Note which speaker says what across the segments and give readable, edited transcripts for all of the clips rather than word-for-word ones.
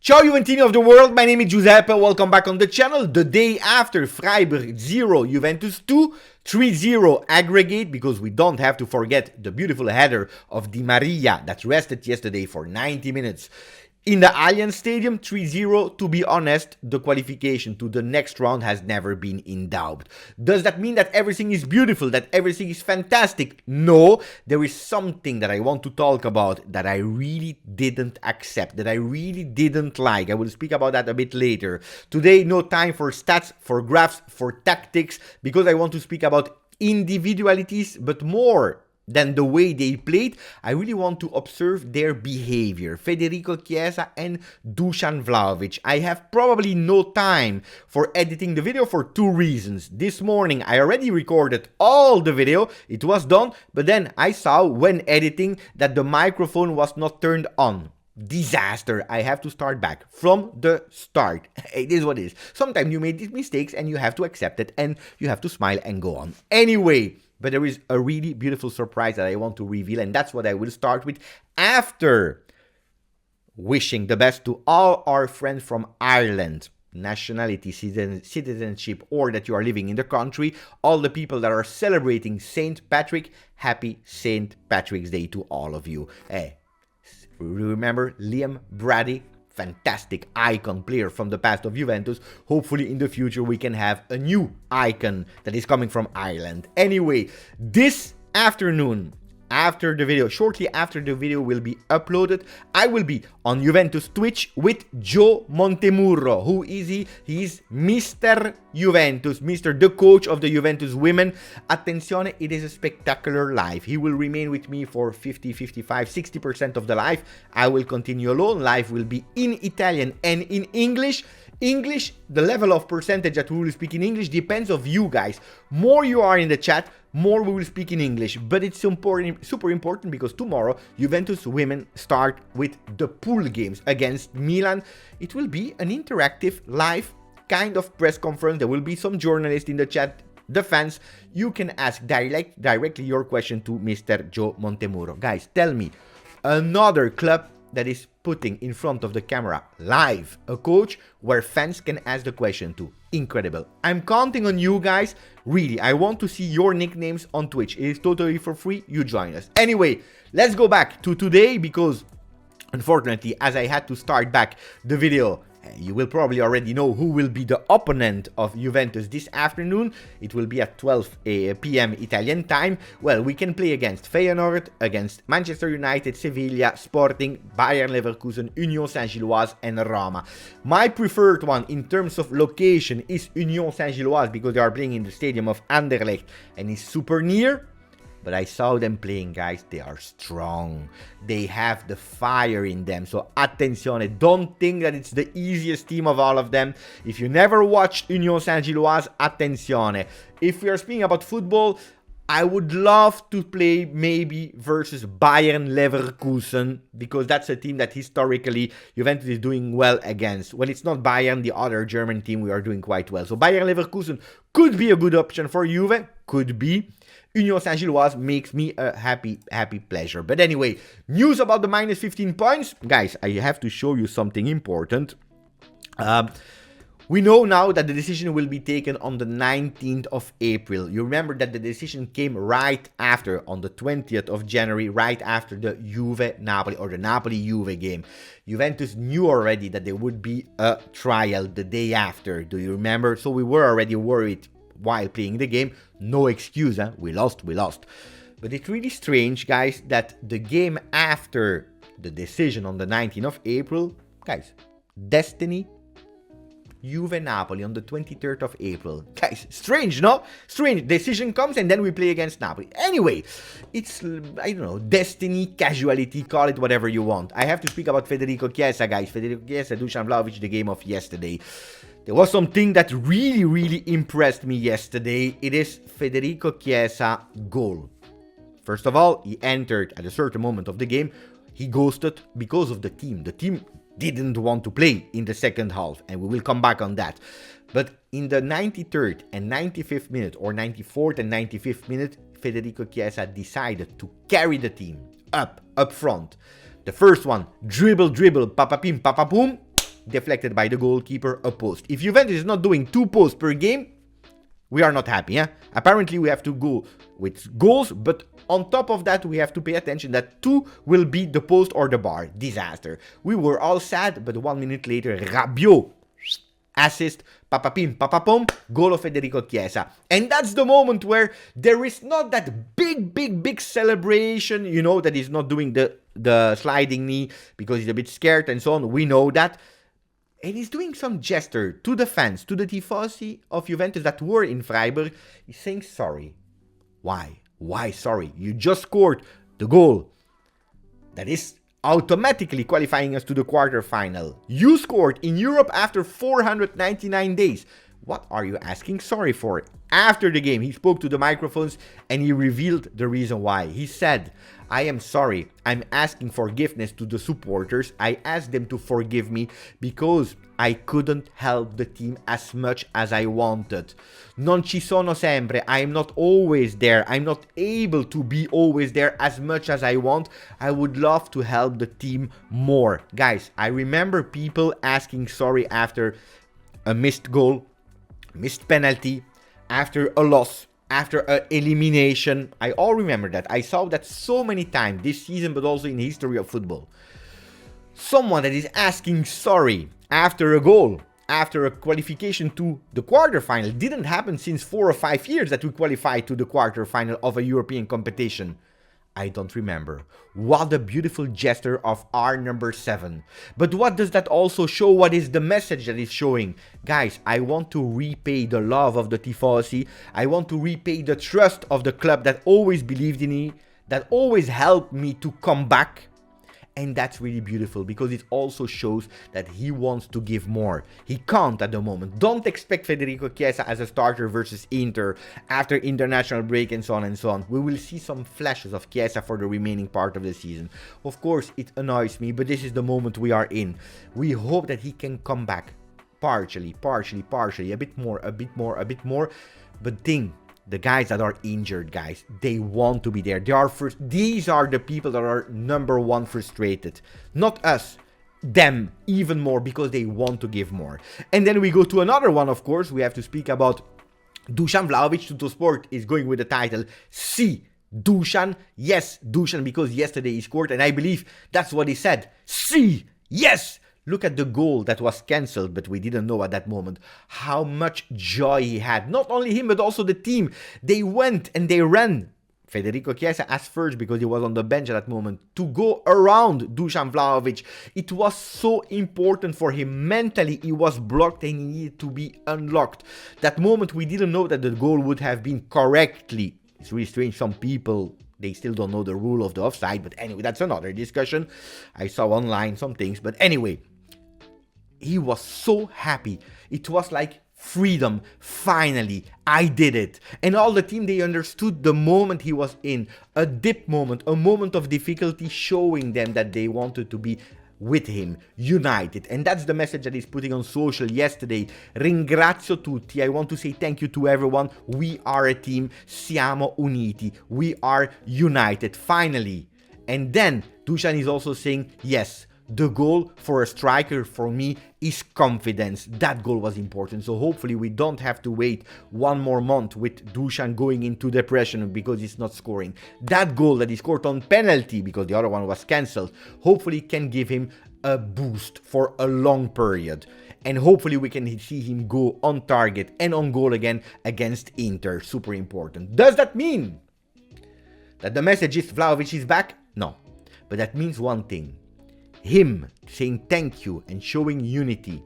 Speaker 1: Ciao Juventini of the world, my name is Giuseppe, welcome back on the channel. The day after Freiburg 0, Juventus 2, 3-0 aggregate, because we don't have to forget the beautiful header of Di Maria that rested yesterday for 90 minutes. In the Allianz Stadium, 3-0, to be honest, the qualification to the next round has never been in doubt. Does that mean that everything is beautiful, that everything is fantastic? No, there is something that I want to talk about that I really didn't accept, that I really didn't like. I will speak about that a bit later. Today, no time for stats, for graphs, for tactics, because I want to speak about individualities, but more than the way they played, I really want to observe their behavior. Federico Chiesa and Dusan Vlahovic. I have probably no time for editing the video for two reasons. This morning I already recorded all the video, it was done, but then I saw when editing that the microphone was not turned on. Disaster. I have to start back from the start. It is what it is. Sometimes you make these mistakes and you have to accept it and you have to smile and go on. Anyway, but there is a really beautiful surprise that I want to reveal, and that's what I will start with after wishing the best to all our friends from Ireland, nationality, citizenship, or that you are living in the country, all the people that are celebrating St. Patrick. Happy St. Patrick's Day to all of you. Hey, remember Liam Brady? Fantastic icon player from the past of Juventus. Hopefully in the future we can have a new icon that is coming from Ireland. Anyway, this afternoon, after the video, shortly after the video will be uploaded, I will be on Juventus Twitch with Joe Montemurro. Who is he? He is Mr. Juventus, the coach of the Juventus women. Attenzione, it is a spectacular live. He will remain with me for 50, 55, 60% of the live. I will continue alone. Live will be in Italian and in English. The level of percentage that we will speak in English depends on you guys. More you are in the chat, more we will speak in English. But it's important, super important, because tomorrow Juventus women start with the pool games against Milan. It will be an interactive live kind of press conference. There will be some journalists in the chat, the fans. You can ask directly your question to Mr. Joe Montemurro. Guys, tell me, another club that is putting in front of the camera live a coach where fans can ask the question to. Incredible. I'm counting on you guys. Really, I want to see your nicknames on Twitch. It is totally for free. You join us. Anyway, let's go back to today, because unfortunately, as I had to start back the video, you will probably already know who will be the opponent of Juventus this afternoon. It will be at 12 p.m. Italian time. Well, we can play against Feyenoord, against Manchester United, Sevilla, Sporting, Bayern Leverkusen, Union Saint-Gilloise and Roma. My preferred one in terms of location is Union Saint-Gilloise, because they are playing in the stadium of Anderlecht and is super near. But I saw them playing, guys. They are strong. They have the fire in them. So, attenzione. Don't think that it's the easiest team of all of them. If you never watched Union Saint-Gilloise, attenzione. If we are speaking about football, I would love to play maybe versus Bayern Leverkusen, because that's a team that historically Juventus is doing well against. When it's not Bayern, the other German team, we are doing quite well. So Bayern Leverkusen could be a good option for Juve. Could be. Union Saint-Gilloise makes me a happy pleasure. But anyway, news about the minus 15 points. Guys, I have to show you something important. We know now that the decision will be taken on the 19th of April. You remember that the decision came right after, on the 20th of January, right after the Juve-Napoli or the Napoli-Juve game. Juventus knew already that there would be a trial the day after. Do you remember? So we were already worried while playing the game. No excuse, huh? We lost. But it's really strange, guys, that the game after the decision on the 19th of April, guys, Destiny, Juve-Napoli on the 23rd of April. Guys, strange, no? Strange. Decision comes and then we play against Napoli. Anyway, it's, I don't know, destiny, casualty, call it whatever you want. I have to speak about Federico Chiesa, guys. Federico Chiesa, Dusan Vlahovic, the game of yesterday. There was something that really impressed me yesterday. It is Federico Chiesa goal. First of all, he entered at a certain moment of the game. He ghosted because of the team. The team didn't want to play in the second half, and we will come back on that. But in the 93rd and 95th minute, or 94th and 95th minute, Federico Chiesa decided to carry the team up front. The first one, dribble, papapim, papapoom. deflected by the goalkeeper, a post. If Juventus is not doing 2 posts per game, we are not happy. Apparently, we have to go with goals, but on top of that, we have to pay attention that 2 will be the post or the bar. Disaster. We were all sad, but 1 minute later, Rabiot assist, papapim, papapom, goal of Federico Chiesa. And that's the moment where there is not that big celebration, you know, that he's not doing the sliding knee because he's a bit scared and so on. We know that. And he's doing some gesture to the fans, to the tifosi of Juventus that were in Freiburg. He's saying sorry. Why? Why sorry? You just scored the goal that is automatically qualifying us to the quarterfinal. You scored in Europe after 499 days. What are you asking sorry for? After the game, he spoke to the microphones and he revealed the reason why. He said, I am sorry. I'm asking forgiveness to the supporters. I asked them to forgive me because I couldn't help the team as much as I wanted. Non ci sono sempre. I'm not always there. I'm not able to be always there as much as I want. I would love to help the team more. Guys, I remember people asking sorry after a missed goal, missed penalty, after a loss, after an elimination. I all remember that. I saw that so many times this season, but also in the history of football. Someone that is asking sorry after a goal, after a qualification to the quarterfinal. Didn't happen since 4 or 5 years that we qualified to the quarterfinal of a European competition. I don't remember. What a beautiful gesture of our number 7. But what does that also show? What is the message that is showing? Guys, I want to repay the love of the tifosi. I want to repay the trust of the club that always believed in me, that always helped me to come back. And that's really beautiful because it also shows that he wants to give more. He can't at the moment. Don't expect Federico Chiesa as a starter versus Inter after international break and so on and so on. We will see some flashes of Chiesa for the remaining part of the season. Of course, it annoys me, but this is the moment we are in. We hope that he can come back partially, a bit more. But the guys that are injured, guys, they want to be there. They are first. These are the people that are number 1 frustrated. Not us. Them even more because they want to give more. And then we go to another one, of course. We have to speak about Dusan Vlahovic. Tuttosport is going with the title See Dusan. Yes, Dusan, because yesterday he scored. And I believe that's what he said. See, yes. Look at the goal that was cancelled, but we didn't know at that moment how much joy he had. Not only him, but also the team. They went and they ran. Federico Chiesa as first because he was on the bench at that moment to go around Dusan Vlahovic. It was so important for him. Mentally, he was blocked and he needed to be unlocked. That moment, we didn't know that the goal would have been correctly. It's really strange. Some people, they still don't know the rule of the offside. But anyway, that's another discussion. I saw online some things. But anyway, he was so happy. It was like freedom. Finally, I did it. And all the team, they understood the moment he was in. A dip moment, a moment of difficulty, showing them that they wanted to be with him, united. And that's the message that he's putting on social yesterday. Ringrazio tutti. I want to say thank you to everyone. We are a team. Siamo uniti. We are united. Finally. And then Dusan is also saying, yes, the goal for a striker for me is confidence. That goal was important. So hopefully we don't have to wait 1 more month with Dusan going into depression because he's not scoring. That goal that he scored on penalty because the other one was cancelled, hopefully can give him a boost for a long period. And hopefully we can see him go on target and on goal again against Inter. Super important. Does that mean that the message is Vlahovic is back? No. But that means one thing. Him saying thank you and showing unity,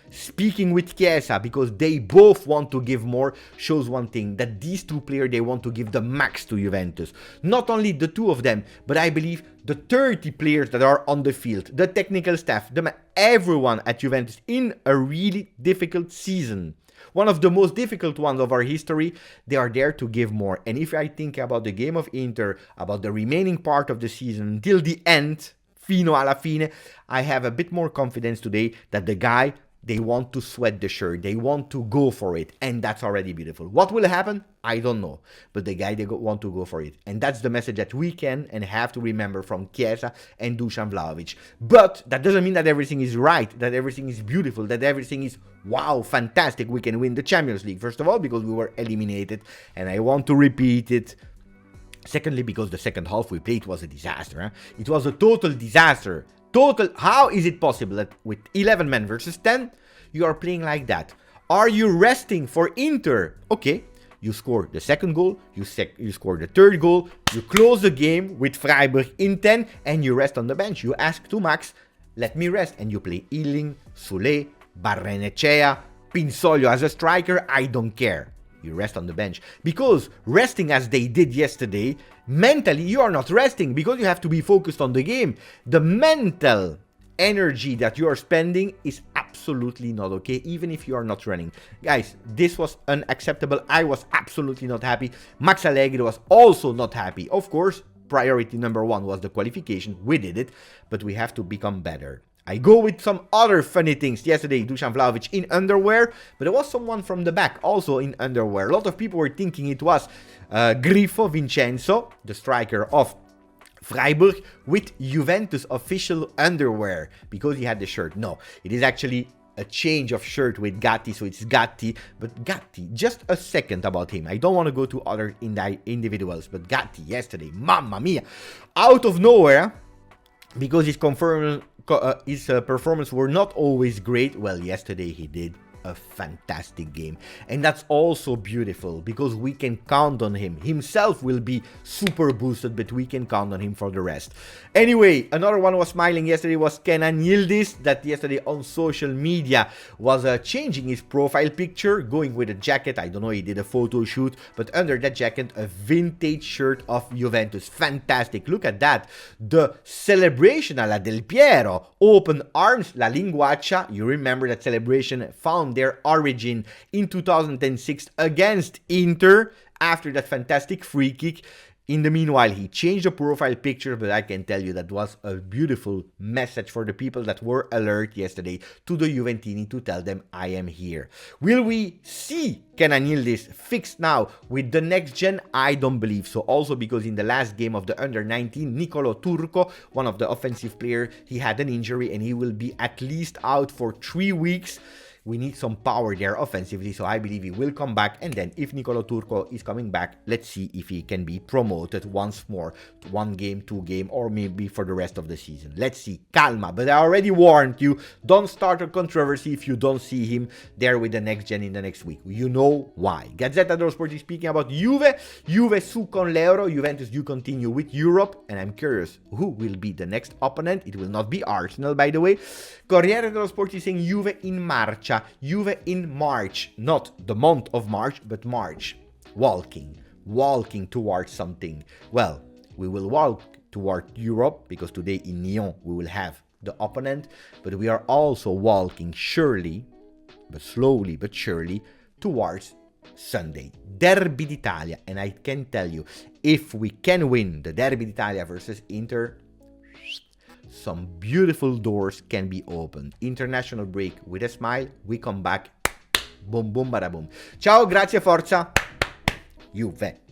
Speaker 1: speaking with Chiesa because they both want to give more, shows one thing, that these 2 players, they want to give the max to Juventus. Not only the 2 of them, but I believe the 30 players that are on the field, the technical staff, everyone at Juventus in a really difficult season. One of the most difficult ones of our history, they are there to give more. And if I think about the game of Inter, about the remaining part of the season until the end, fino alla fine, I have a bit more confidence today that the guy They want to sweat the shirt. They want to go for it. And that's already beautiful. What will happen? I don't know. But the guy, they want to go for it. And that's the message that we can and have to remember from Chiesa and Dusan Vlahovic. But that doesn't mean that everything is right, that everything is beautiful, that everything is, wow, fantastic. We can win the Champions League. First of all, because we were eliminated. And I want to repeat it. Secondly, because the second half we played was a disaster. Huh? It was a total disaster. How is it possible that with 11 men versus 10, you are playing like that? Are you resting for Inter? Okay, you score the second goal, you score the third goal, you close the game with Freiburg in 10, and you rest on the bench. You ask to Max, let me rest, and you play Ealing, Soule, Barrenechea, Pinsoglio as a striker, I don't care. You rest on the bench. Because resting as they did yesterday, mentally you are not resting because you have to be focused on the game. The mental energy that you are spending is absolutely not okay, even if you are not running. Guys, this was unacceptable. I was absolutely not happy. Max Allegri was also not happy. Of course, priority number one was the qualification. We did it, but we have to become better. I go with some other funny things. Yesterday, Dusan Vlahovic in underwear, but there was someone from the back also in underwear. A lot of people were thinking it was Grifo Vincenzo, the striker of Freiburg, with Juventus official underwear because he had the shirt. No, it is actually a change of shirt with Gatti, so it's Gatti. But Gatti, just a second about him. I don't want to go to other individuals, but Gatti yesterday, mamma mia, out of nowhere, because his performance were not always great. Well, yesterday he did a fantastic game, and that's also beautiful because we can count on him. Himself will be super boosted, but we can count on him for the rest. Anyway, another one was smiling yesterday was Kenan Yildiz, that yesterday on social media was changing his profile picture, going with a jacket. I don't know, he did a photo shoot, but under that jacket a vintage shirt of Juventus. Fantastic, look at that. The celebration alla Del Piero, open arms, la linguaccia. You remember that celebration found their origin in 2006 against Inter after that fantastic free kick. In the meanwhile, he changed the profile picture, but I can tell you that was a beautiful message for the people that were alert yesterday to the Juventini to tell them, I am here. Will we see Kenan Yildiz fixed now with the next gen? I don't believe so. Also because in the last game of the under-19, Nicolo Turco, one of the offensive players, he had an injury and he will be at least out for 3 weeks. We need some power there offensively, so I believe he will come back. And then if Nicolo Turco is coming back, let's see if he can be promoted once more to 1 game, 2 game, or maybe for the rest of the season. Let's see. Calma. But I already warned you, don't start a controversy if you don't see him there with the next gen in the next week. You know why. Gazzetta dello Sport is speaking about Juve. Juve su con l'Euro. Juventus, you continue with Europe. And I'm curious, who will be the next opponent? It will not be Arsenal, by the way. Corriere dello Sport is saying Juve in marcia. Juve in March, not the month of March, but March. Walking towards something. Well, we will walk toward Europe because today in Lyon we will have the opponent, but we are also walking surely, but slowly but surely, towards Sunday. Derby d'Italia, and I can tell you, if we can win the Derby d'Italia versus Inter, some beautiful doors can be opened. International break with a smile. We come back. Boom, boom, bada boom. Ciao, grazie, forza. Juve.